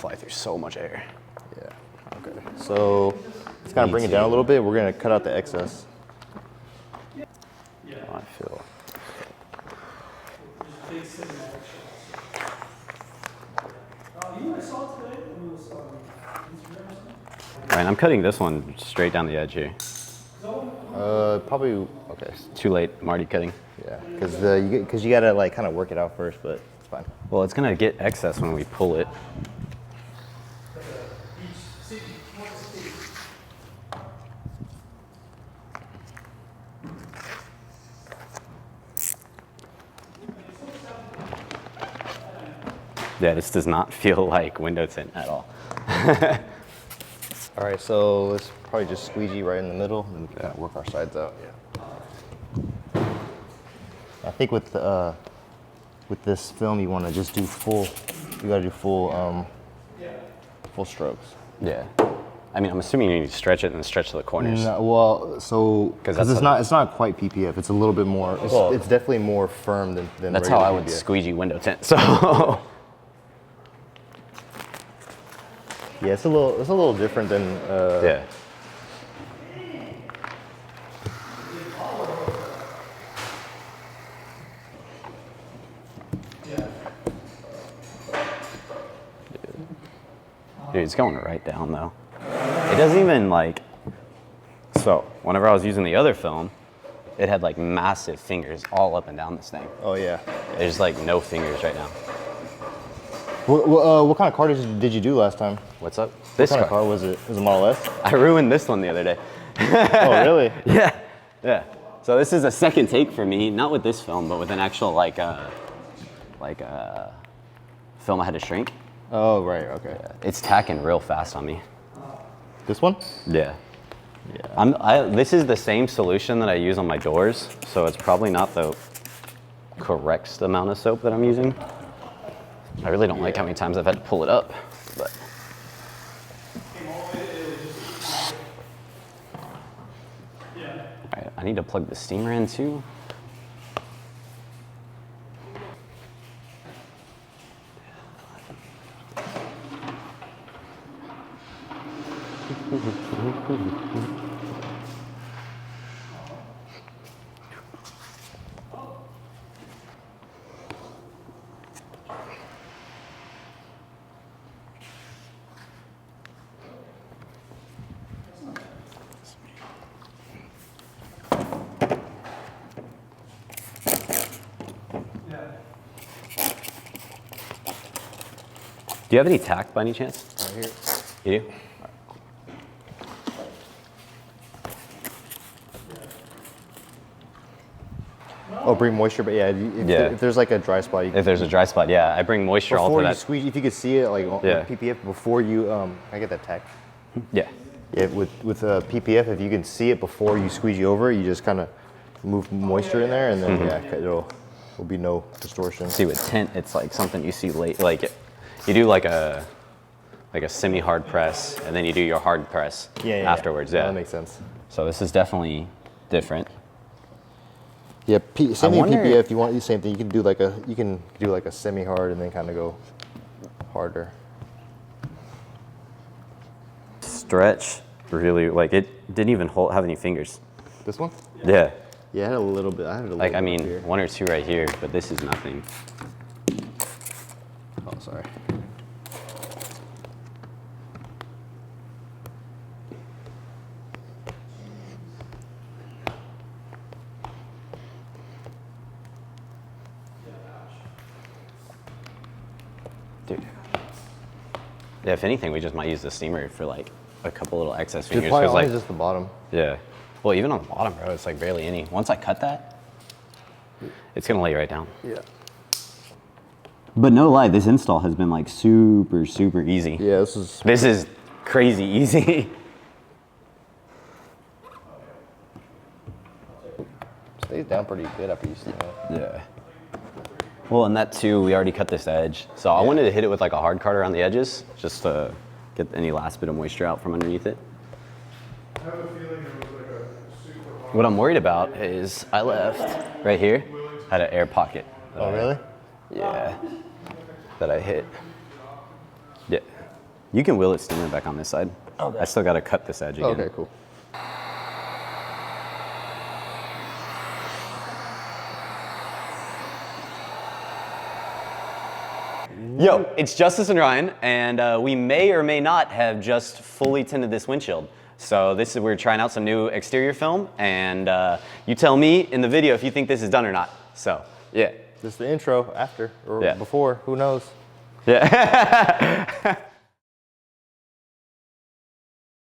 fly through so much air. Yeah, okay. So let's kind of bring it down a little bit. We're gonna cut out the excess. I feel. All right, I'm cutting this one straight down the edge here. Probably, okay. It's too late, I'm already cutting. Yeah, because you gotta like kind of work it out first, but it's fine. Well, it's gonna get excess when we pull it. Yeah, this does not feel like window tint at all. All right, so let's probably just squeegee right in the middle and kind of work our sides out. Yeah. I think with this film, you want to just do full. You got to do full strokes. Yeah. I mean, I'm assuming you need to stretch it and then stretch to the corners. No, well, so because it's not quite PPF. It's a little bit more. It's definitely more firm than. That's how I would PPF. Squeegee window tint. So. Yeah, it's a little different than. Yeah. Dude, it's going right down though. It doesn't even like. So whenever I was using the other film, it had like massive fingers all up and down this thing. Oh yeah. There's like no fingers right now. What kind of car did you do last time? What's up? What kind of car was it? Was it Model S? I ruined this one the other day. Oh, really? Yeah, yeah. So this is a second take for me, not with this film, but with an actual film I had to shrink. Oh, right, okay. Yeah. It's tacking real fast on me. This one? Yeah. Yeah. This is the same solution that I use on my doors, so it's probably not the correct amount of soap that I'm using. I really don't like how many times I've had to pull it up, but. All right, I need to plug the steamer in too. Do you have any tack by any chance? Right here. You do? Oh, bring moisture, but yeah, if there's like a dry spot. If there's a dry spot, yeah, I bring moisture all to that. Before you squeeze, if you could see it, like PPF, before you, can I get that tack? Yeah. Yeah, with PPF, if you can see it before you squeegee over, you just kind of move moisture in there, and then there'll be no distortion. See, with tint, it's like something you see late, like you do like a semi-hard press, and then you do your hard press afterwards. Yeah, that makes sense. So this is definitely different. Yeah, same thing PPF. If you want the same thing, you can do like a semi-hard and then kind of go harder. Stretch really, like it didn't even have any fingers. This one? Yeah. Yeah, I had a little bit. I had a little like bit I mean, here. 1 or 2 right here, but this is nothing. Oh, sorry. Dude. Yeah, if anything, we just might use the steamer for like a couple little excess fingers. Probably only just the bottom. Yeah. Well, even on the bottom, bro, it's like barely any. Once I cut that, it's gonna lay right down. Yeah. But no lie, this install has been like super, super easy. Yeah, this is crazy easy. Stays down pretty good after you steam it. Yeah. Well, and that too, we already cut this edge. So I wanted to hit it with like a hard card around the edges, just to get any last bit of moisture out from underneath it. I have a feeling it was like a super hot. What I'm worried about is I left right here, had an air pocket. Oh, really? Yeah. That I hit. Yeah. You can wheel it steamer back on this side. Okay. I still got to cut this edge again. Okay, cool. Yo, it's Justice and Ryan, and we may or may not have just fully tinted this windshield. So we're trying out some new exterior film, and you tell me in the video if you think this is done or not. So, yeah. This is the intro after or Yeah. before, who knows? Yeah.